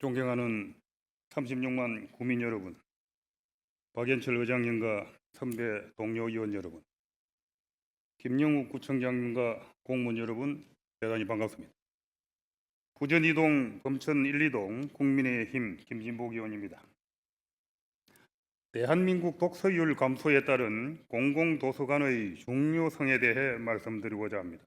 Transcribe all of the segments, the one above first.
존경하는 36만 구민 여러분, 박연철 의장님과 선배 동료 의원 여러분, 김영욱 구청장님과 공무원 여러분, 대단히 반갑습니다. 부전 2동, 범천 1, 2동 국민의힘 김진복 의원입니다. 대한민국 독서율 감소에 따른 공공도서관의 중요성에 대해 말씀드리고자 합니다.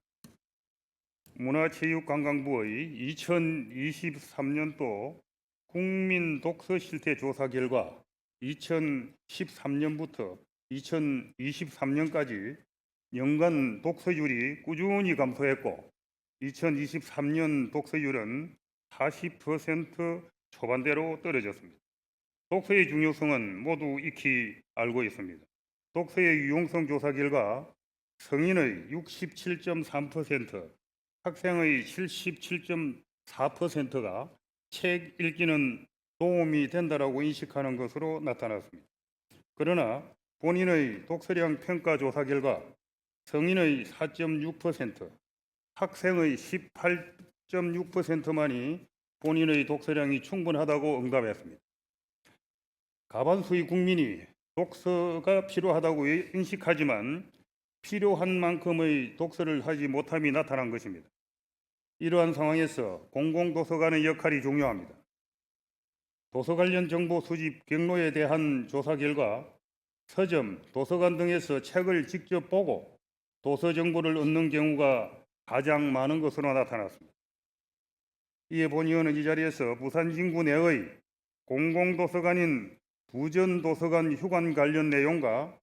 문화체육관광부의 2023년도 국민 독서 실태 조사 결과 2013년부터 2023년까지 연간 독서율이 꾸준히 감소했고 2023년 독서율은 40% 초반대로 떨어졌습니다. 독서의 중요성은 모두 익히 알고 있습니다. 독서의 유용성 조사 결과 성인의 67.3%, 학생의 77.4%가 책 읽기는 도움이 된다라고 인식하는 것으로 나타났습니다. 그러나 본인의 독서량 평가 조사 결과 성인의 4.6%, 학생의 18.6%만이 본인의 독서량이 충분하다고 응답했습니다. 과반수의 국민이 독서가 필요하다고 인식하지만 필요한 만큼의 독서를 하지 못함이 나타난 것입니다. 이러한 상황에서 공공도서관의 역할이 중요합니다. 도서 관련 정보 수집 경로에 대한 조사 결과 서점, 도서관 등에서 책을 직접 보고 도서 정보를 얻는 경우가 가장 많은 것으로 나타났습니다. 이에 본 의원은 이 자리에서 부산 진구 내의 공공도서관인 부전도서관 휴관 관련 내용과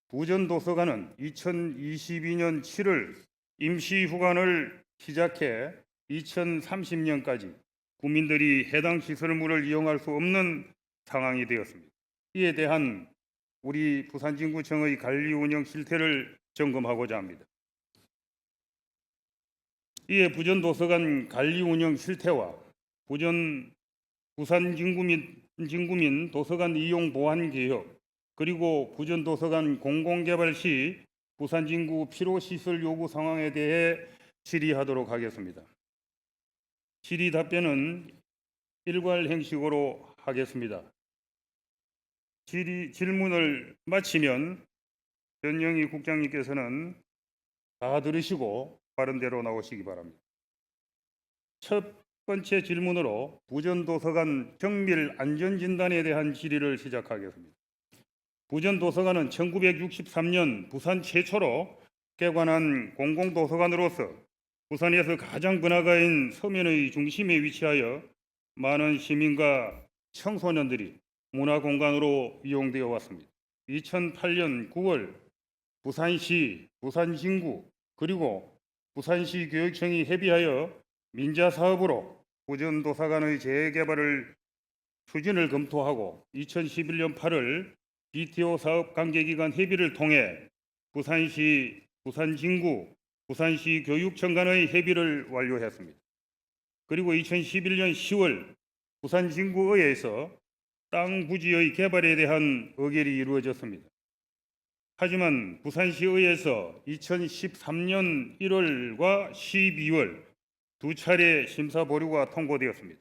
부전도서관은 2022년 7월 임시 휴관을 시작해 2030년까지 국민들이 해당 시설물을 이용할 수 없는 상황이 되었습니다. 이에 대한 우리 부산진구청의 관리 운영 실태를 점검하고자 합니다. 이에 부전도서관 관리 운영 실태와 부산 진구민 도서관 이용 보완 개혁, 그리고 부전도서관 공공개발 시 부산진구 필요시설 요구 상황에 대해 질의하도록 하겠습니다. 질의 답변은 일괄 형식으로 하겠습니다. 질문을 마치면 전영희 국장님께서는 다 들으시고 바른대로 나오시기 바랍니다. 첫 번째 질문으로 부전도서관 정밀 안전진단에 대한 질의를 시작하겠습니다. 부전도서관은 1963년 부산 최초로 개관한 공공도서관으로서 부산에서 가장 번화가인 서면의 중심에 위치하여 많은 시민과 청소년들이 문화공간으로 이용되어 왔습니다. 2008년 9월 부산시, 부산진구 그리고 부산시 교육청이 협의하여 민자사업으로 부전도서관의 재개발을 추진을 검토하고 2011년 8월 BTO 사업 관계기관 협의를 통해 부산시, 부산진구, 부산시 교육청 간의 협의를 완료했습니다. 그리고 2011년 10월 부산진구의회에서 땅 부지의 개발에 대한 의결이 이루어졌습니다. 하지만 부산시의회에서 2013년 1월과 12월 두 차례 심사 보류가 통보되었습니다.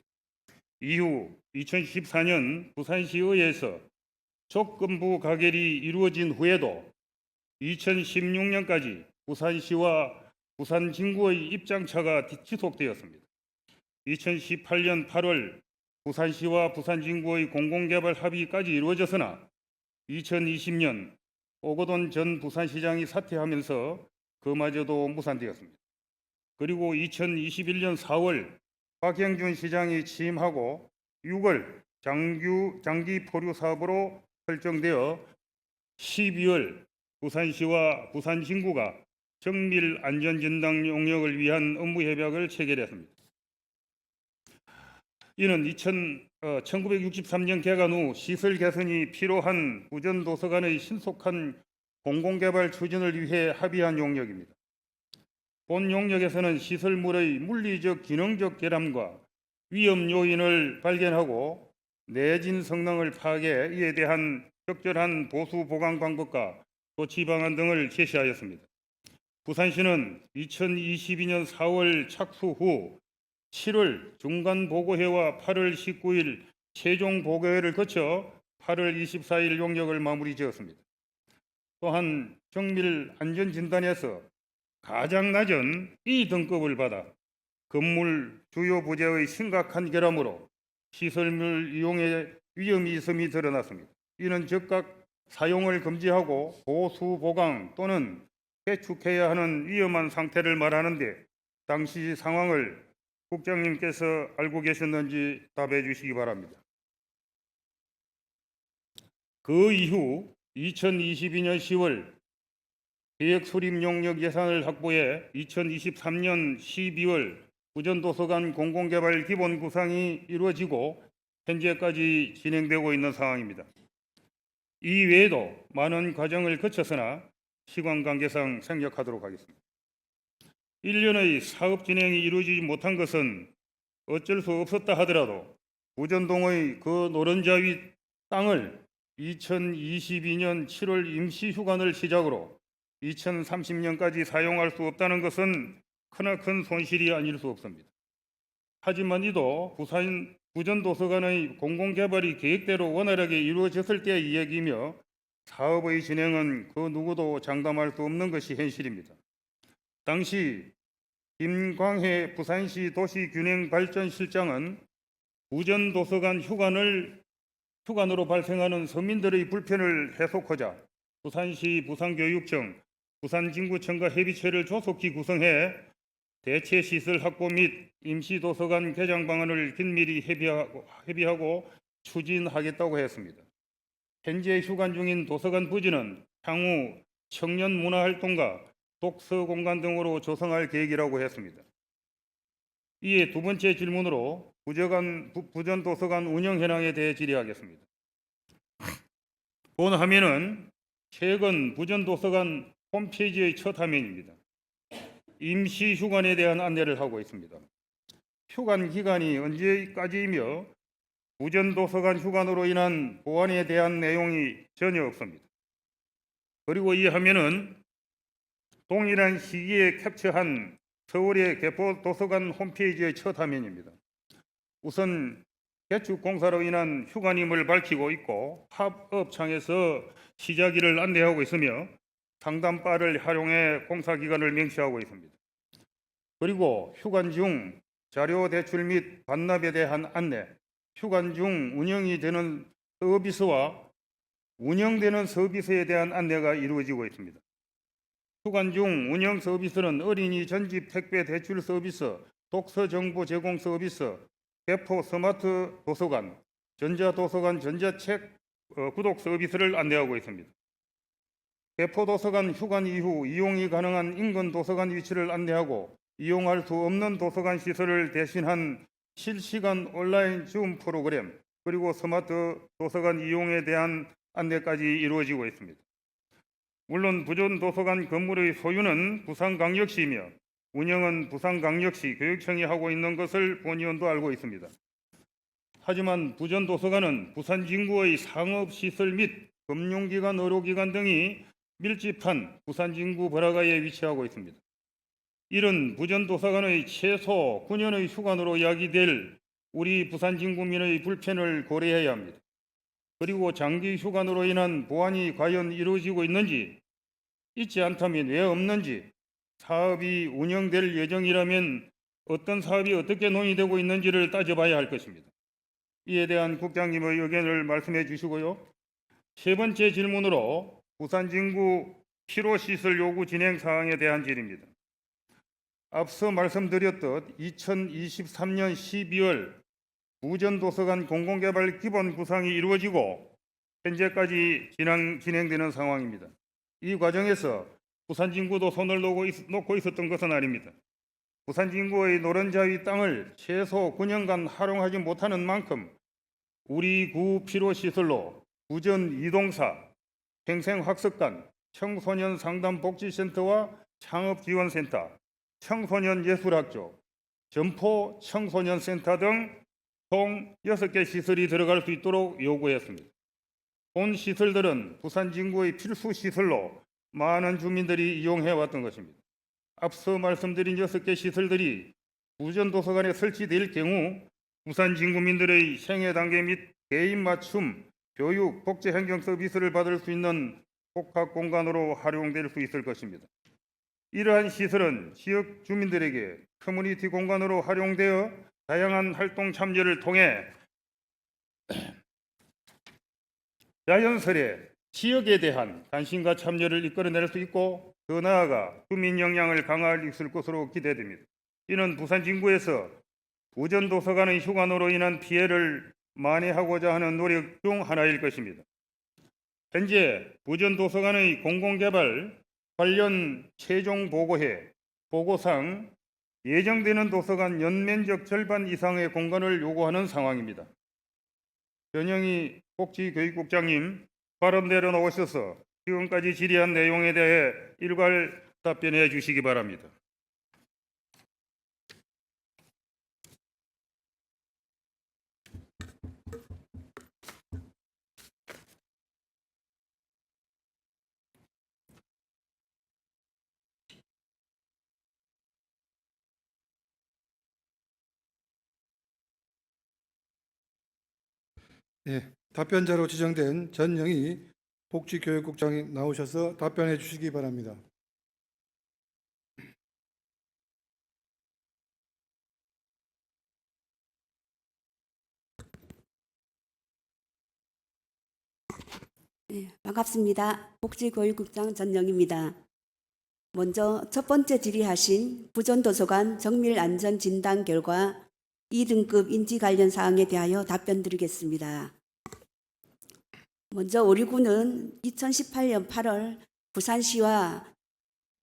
이후 2014년 부산시의회에서 조건부 가결이 이루어진 후에도 2016년까지 부산시와 부산진구의 입장차가 지속되었습니다. 2018년 8월 부산시와 부산진구의 공공개발 합의까지 이루어졌으나 2020년 오거돈 전 부산시장이 사퇴하면서 그마저도 무산되었습니다. 그리고 2021년 4월 박형준 시장이 취임하고 6월 장기 포류 사업으로 설정되어 12월 부산시와 부산진구가 정밀 안전진단 용역을 위한 업무 협약을 체결했습니다. 이는 1963년 개관 후 시설 개선이 필요한 부전도서관의 신속한 공공개발 추진을 위해 합의한 용역입니다. 본 용역에서는 시설물의 물리적 기능적 결함과 위험 요인을 발견하고 내진 성능을 파악해 이에 대한 적절한 보수 보강 방법과 조치 방안 등을 제시하였습니다. 부산시는 2022년 4월 착수 후 7월 중간 보고회와 8월 19일 최종 보고회를 거쳐 8월 24일 용역을 마무리 지었습니다. 또한 정밀 안전진단에서 가장 낮은 E 등급을 받아 건물 주요 부재의 심각한 결함으로 시설물 이용에 위험이 있음이 드러났습니다. 이는 즉각 사용을 금지하고 보수 보강 또는 해축해야 하는 위험한 상태를 말하는데 당시 상황을 국장님께서 알고 계셨는지 답해 주시기 바랍니다. 그 이후 2022년 10월 계획 수립 용역 예산을 확보해 2023년 12월 부전도서관 공공개발 기본 구상이 이루어지고 현재까지 진행되고 있는 상황입니다. 이 외에도 많은 과정을 거쳤으나 시간 관계상 생략하도록 하겠습니다. 1년의 사업 진행이 이루어지지 못한 것은 어쩔 수 없었다 하더라도 부전동의 그 노른자 위 땅을 2022년 7월 임시휴관을 시작으로 2030년까지 사용할 수 없다는 것은 크나큰 손실이 아닐 수 없습니다. 하지만 이도 부전도서관의 공공개발이 계획대로 원활하게 이루어졌을 때의 이야기이며 사업의 진행은 그 누구도 장담할 수 없는 것이 현실입니다. 당시 김광해 부산시 도시균형발전실장은 부전도서관 휴관으로 발생하는 서민들의 불편을 해소하고자 부산시 부산교육청, 부산진구청과 협의체를 조속히 구성해 대체시설 확보 및 임시도서관 개장 방안을 긴밀히 협의하고 추진하겠다고 했습니다. 현재 휴관 중인 도서관 부지는 향후 청년 문화활동과 독서 공간 등으로 조성할 계획이라고 했습니다. 이에 두 번째 질문으로 부전도서관 운영 현황에 대해 질의하겠습니다. 본 화면은 최근 부전도서관 홈페이지의 첫 화면입니다. 임시휴관에 대한 안내를 하고 있습니다. 휴관 기간이 언제까지이며 부전도서관 휴관으로 인한 보완에 대한 내용이 전혀 없습니다. 그리고 이 화면은 동일한 시기에 캡처한 서울의 개포도서관 홈페이지의 첫 화면입니다. 우선 개축공사로 인한 휴관임을 밝히고 있고 합업창에서 시작일을 안내하고 있으며 상담바를 활용해 공사기간을 명시하고 있습니다. 그리고 휴관 중 자료 대출 및 반납에 대한 안내, 휴관 중 운영이 되는 서비스와 운영되는 서비스에 대한 안내가 이루어지고 있습니다. 휴관 중 운영 서비스는 어린이 전집 택배 대출 서비스, 독서 정보 제공 서비스, 개포 스마트 도서관, 전자도서관 전자책 구독 서비스를 안내하고 있습니다. 개포도서관 휴관 이후 이용이 가능한 인근 도서관 위치를 안내하고 이용할 수 없는 도서관 시설을 대신한 실시간 온라인 줌 프로그램 그리고 스마트 도서관 이용에 대한 안내까지 이루어지고 있습니다. 물론 부전도서관 건물의 소유는 부산광역시이며 운영은 부산광역시 교육청이 하고 있는 것을 본 의원도 알고 있습니다. 하지만 부전도서관은 부산진구의 상업시설 및 금융기관, 의료기관 등이 밀집한 부산진구 번화가에 위치하고 있습니다. 이런 부전도서관의 최소 9년의 휴관으로 이야기될 우리 부산진구민의 불편을 고려해야 합니다. 그리고 장기 휴관으로 인한 보완이 과연 이루어지고 있는지, 있지 않다면 왜 없는지, 사업이 운영될 예정이라면 어떤 사업이 어떻게 논의되고 있는지를 따져봐야 할 것입니다. 이에 대한 국장님의 의견을 말씀해 주시고요. 세 번째 질문으로 부산진구 필요시설 요구 진행 사항에 대한 질의입니다. 앞서 말씀드렸듯 2023년 12월 부전도서관 공공개발 기본 구상이 이루어지고 현재까지 진행되는 상황입니다. 이 과정에서 부산진구도 손을 놓고 있었던 것은 아닙니다. 부산진구의 노른자 위 땅을 최소 9년간 활용하지 못하는 만큼 우리 구 필요시설로 부전 이동사, 평생학습관, 청소년 상담복지센터와 창업지원센터, 청소년 예술학교, 점포 청소년센터 등 총 6개 시설이 들어갈 수 있도록 요구했습니다. 본 시설들은 부산진구의 필수 시설로 많은 주민들이 이용해왔던 것입니다. 앞서 말씀드린 6개 시설들이 부전도서관에 설치될 경우 부산 진구민들의 생애 단계 및 개인 맞춤, 교육, 복지 행정 서비스를 받을 수 있는 복합 공간으로 활용될 수 있을 것입니다. 이러한 시설은 지역 주민들에게 커뮤니티 공간으로 활용되어 다양한 활동 참여를 통해 자연스레 지역에 대한 관심과 참여를 이끌어낼 수 있고 더 나아가 주민 역량을 강화할 수 있을 것으로 기대됩니다. 이는 부산 진구에서 부전도서관의 휴관으로 인한 피해를 만회하고자 하는 노력 중 하나일 것입니다. 현재 부전도서관의 공공개발 관련 최종 보고상 예정되는 도서관 연면적 절반 이상의 공간을 요구하는 상황입니다. 변영희 복지교육국장님, 발언대로 나오셔서 지금까지 질의한 내용에 대해 일괄 답변해 주시기 바랍니다. 예, 답변자로 지정된 전영희 복지교육국장이 나오셔서 답변해 주시기 바랍니다. 네, 반갑습니다. 복지교육국장 전영희입니다. 먼저 첫 번째 질의하신 부전도서관 정밀안전진단 결과 2등급 인지 관련 사항에 대하여 답변드리겠습니다. 먼저 우리 군은 2018년 8월 부산시와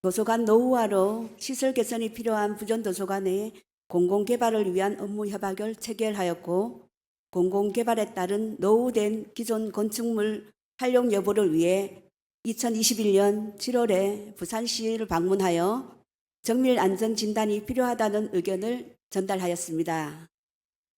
도서관 노후화로 시설 개선이 필요한 부전도서관의 공공개발을 위한 업무 협약을 체결하였고 공공개발에 따른 노후된 기존 건축물 활용 여부를 위해 2021년 7월에 부산시를 방문하여 정밀 안전 진단이 필요하다는 의견을 전달하였습니다.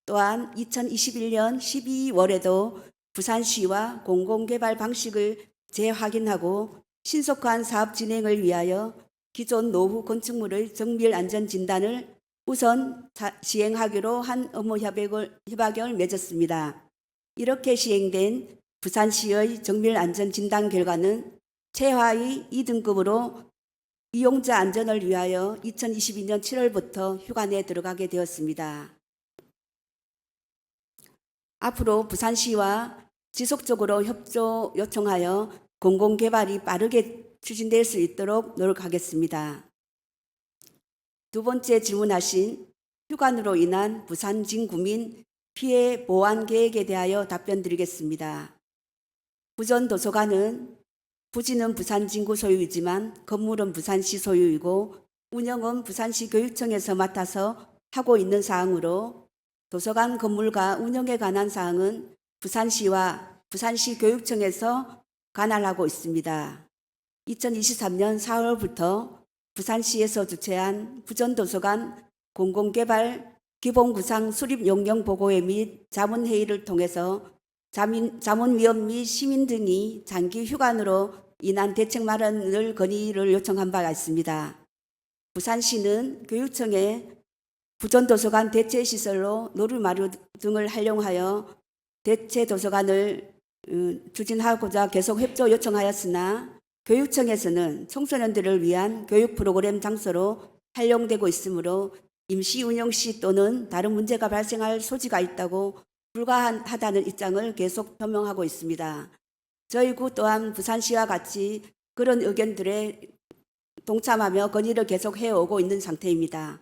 또한 2021년 12월에도 부산시와 공공개발 방식을 재확인하고 신속한 사업 진행을 위하여 기존 노후 건축물의 정밀 안전 진단을 우선 시행하기로 한 업무 협약을 맺었습니다. 이렇게 시행된 부산시의 정밀 안전 진단 결과는 최하위 2등급으로 이용자 안전을 위하여 2022년 7월부터 휴관에 들어가게 되었습니다. 앞으로 부산시와 지속적으로 협조 요청하여 공공개발이 빠르게 추진될 수 있도록 노력하겠습니다. 두 번째 질문하신 휴관으로 인한 부산 진구민 피해 보완 계획에 대하여 답변드리겠습니다. 부전도서관은 부지는 부산 진구 소유이지만 건물은 부산시 소유이고 운영은 부산시 교육청에서 맡아서 하고 있는 사항으로 도서관 건물과 운영에 관한 사항은 부산시와 부산시 교육청에서 관할하고 있습니다. 2023년 4월부터 부산시에서 주최한 부전도서관 공공개발 기본구상 수립 용역 보고회 및 자문회의를 통해서 자문위원 및 시민 등이 장기 휴관으로 인한 대책 마련을 건의를 요청한 바가 있습니다. 부산시는 교육청에 부전도서관 대체시설로 노루마루 등을 활용하여 대체도서관을 추진하고자 계속 협조 요청하였으나 교육청에서는 청소년들을 위한 교육 프로그램 장소로 활용되고 있으므로 임시 운영 시 또는 다른 문제가 발생할 소지가 있다고 불가하다는 입장을 계속 표명하고 있습니다. 저희 구 또한 부산시와 같이 그런 의견들에 동참하며 건의를 계속 해오고 있는 상태입니다.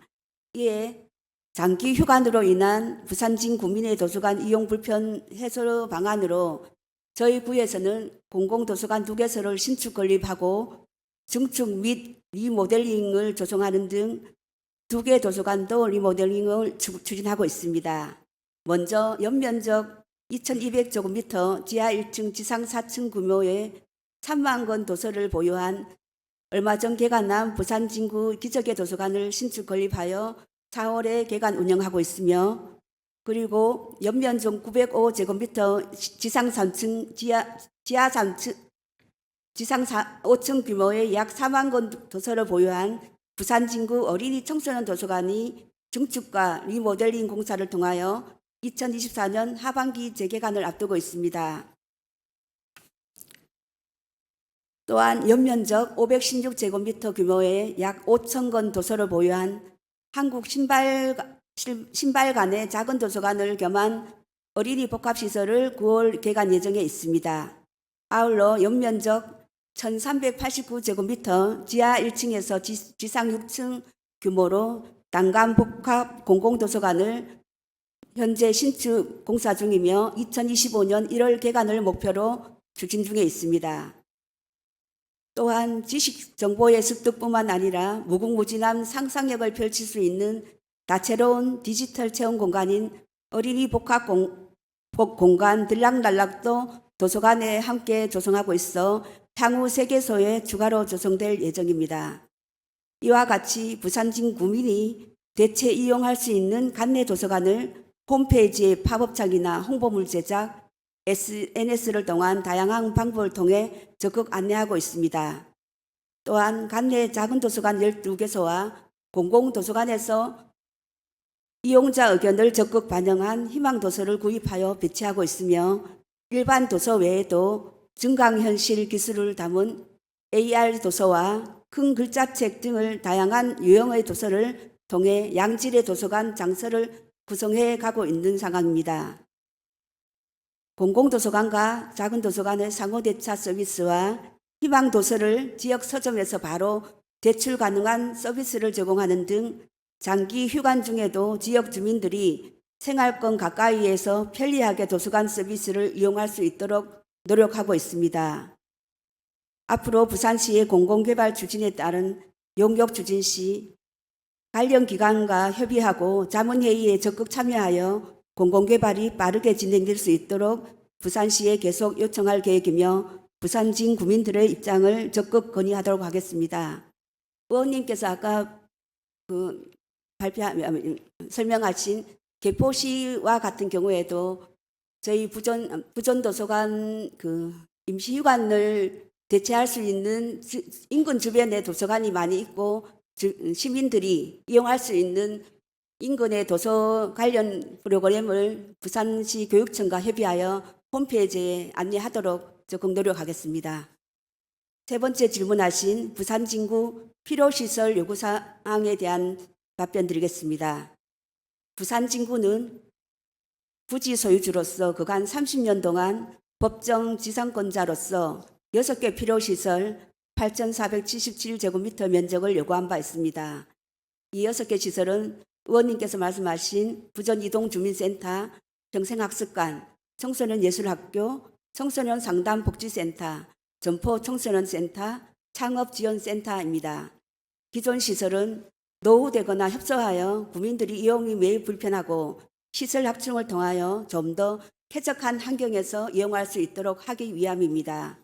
이에 장기 휴관으로 인한 부산진 구민의 도서관 이용 불편 해소 방안으로 저희 구에서는 공공도서관 2개소를 신축 건립하고 증축 및 리모델링을 조성하는 등 2개 도서관도 리모델링을 추진하고 있습니다. 먼저 연면적 2200제곱미터 지하 1층 지상 4층 규모의 3만 권 도서를 보유한 얼마 전 개관한 부산 진구 기적의 도서관을 신축 건립하여 4월에 개관 운영하고 있으며 그리고 연면적 905제곱미터 지상 3층 지하 3층 지상 5층 규모의 약 4만 권 도서를 보유한 부산 진구 어린이 청소년 도서관이 증축과 리모델링 공사를 통하여 2024년 하반기 재개관을 앞두고 있습니다. 또한 연면적 516제곱미터 규모의 약 5,000권 도서를 보유한 한국 신발관의 작은 도서관을 겸한 어린이 복합시설을 9월 개관 예정에 있습니다. 아울러 연면적 1,389제곱미터 지하 1층에서 지상 6층 규모로 단간 복합 공공도서관을 현재 신축 공사 중이며 2025년 1월 개관을 목표로 추진 중에 있습니다. 또한 지식정보의 습득뿐만 아니라 무궁무진한 상상력을 펼칠 수 있는 다채로운 디지털 체험 공간인 어린이 복합 공간 들락날락도 도서관에 함께 조성하고 있어 향후 3개소에 추가로 조성될 예정입니다. 이와 같이 부산진 구민이 대체 이용할 수 있는 관내 도서관을 홈페이지의 팝업창이나 홍보물 제작, SNS를 통한 다양한 방법을 통해 적극 안내하고 있습니다. 또한 관내 작은 도서관 12개소와 공공도서관에서 이용자 의견을 적극 반영한 희망도서를 구입하여 배치하고 있으며 일반 도서 외에도 증강현실 기술을 담은 AR 도서와 큰 글자책 등을 다양한 유형의 도서를 통해 양질의 도서관 장소를 구성해 가고 있는 상황입니다. 공공도서관과 작은 도서관의 상호대차 서비스와 희망도서를 지역 서점에서 바로 대출 가능한 서비스를 제공하는 등 장기 휴관 중에도 지역 주민들이 생활권 가까이에서 편리하게 도서관 서비스를 이용할 수 있도록 노력하고 있습니다. 앞으로 부산시의 공공개발 추진에 따른 용역 추진 시 관련 기관과 협의하고 자문회의에 적극 참여하여 공공개발이 빠르게 진행될 수 있도록 부산시에 계속 요청할 계획이며 부산진 구민들의 입장을 적극 건의하도록 하겠습니다. 의원님께서 아까 설명하신 개포시와 같은 경우에도 저희 부전도서관 임시휴관을 대체할 수 있는 인근 주변에 도서관이 많이 있고 시민들이 이용할 수 있는 인근의 도서 관련 프로그램을 부산시 교육청과 협의하여 홈페이지에 안내하도록 적극 노력하겠습니다. 세 번째 질문하신 부산진구 필요시설 요구사항에 대한 답변 드리겠습니다. 부산진구는 부지 소유주로서 그간 30년 동안 법정 지상권자로서 6개 필요시설 8,477제곱미터 면적을 요구한 바 있습니다. 이 6개 시설은 의원님께서 말씀하신 부전이동주민센터, 평생학습관, 청소년 예술학교, 청소년 상담복지센터, 점포 청소년센터, 창업지원센터입니다. 기존 시설은 노후되거나 협소하여 구민들이 이용이 매우 불편하고 시설 확충을 통하여 좀 더 쾌적한 환경에서 이용할 수 있도록 하기 위함입니다.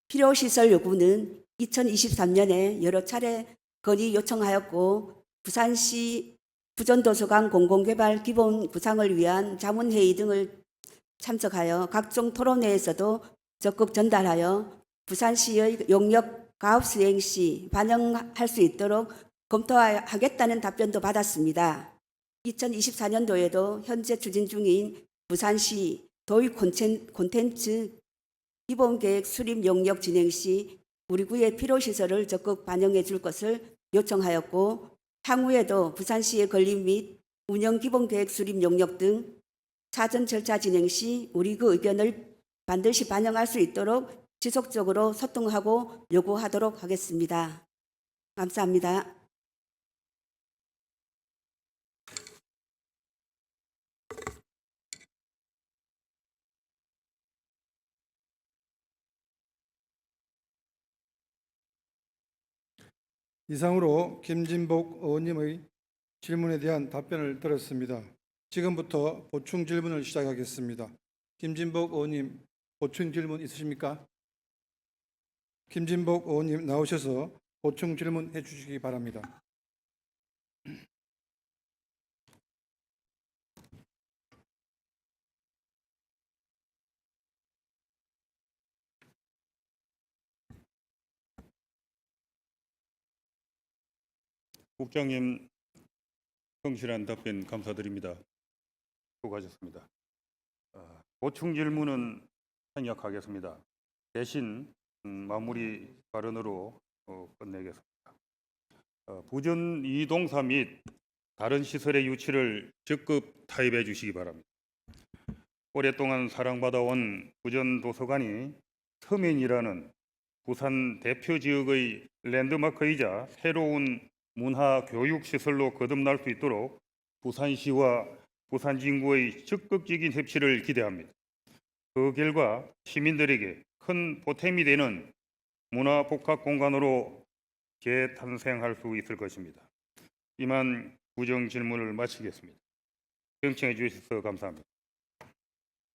필요시설 요구는 2023년에 여러 차례 건의 요청하였고 부산시 부전도서관 공공개발 기본 구상을 위한 자문회의 등을 참석하여 각종 토론회에서도 적극 전달하여 부산시의 용역 가업 수행 시 반영할 수 있도록 검토하겠다는 답변도 받았습니다. 2024년도에도 현재 추진 중인 부산시 도입 콘텐츠 기본계획 수립 용역 진행 시 우리 구의 필요시설을 적극 반영해 줄 것을 요청하였고 향후에도 부산시의 건립 및 운영 기본계획 수립 용역 등 사전 절차 진행 시 우리 구 의견을 반드시 반영할 수 있도록 지속적으로 소통하고 요구하도록 하겠습니다. 감사합니다. 이상으로 김진복 의원님의 질문에 대한 답변을 들었습니다. 지금부터 보충 질문을 시작하겠습니다. 김진복 의원님, 보충 질문 있으십니까? 김진복 의원님 나오셔서 보충 질문해 주시기 바랍니다. 국장님, 성실한 답변 감사드립니다. 수고하셨습니다. 보충 질문은 생략하겠습니다. 대신 마무리 발언으로 끝내겠습니다. 부전 이동사 및 다른 시설의 유치를 적극 타협해 주시기 바랍니다. 오랫동안 사랑받아온 부전 도서관이 서면이라는 부산 대표 지역의 랜드마크이자 새로운 문화 교육 시설로 거듭날 수 있도록 부산시와 부산 진구의 적극적인 협치를 기대합니다. 그 결과 시민들에게 큰 보탬이 되는 문화 복합 공간으로 재탄생할 수 있을 것입니다. 이만 구정 질문을 마치겠습니다. 경청해 주셔서 감사합니다.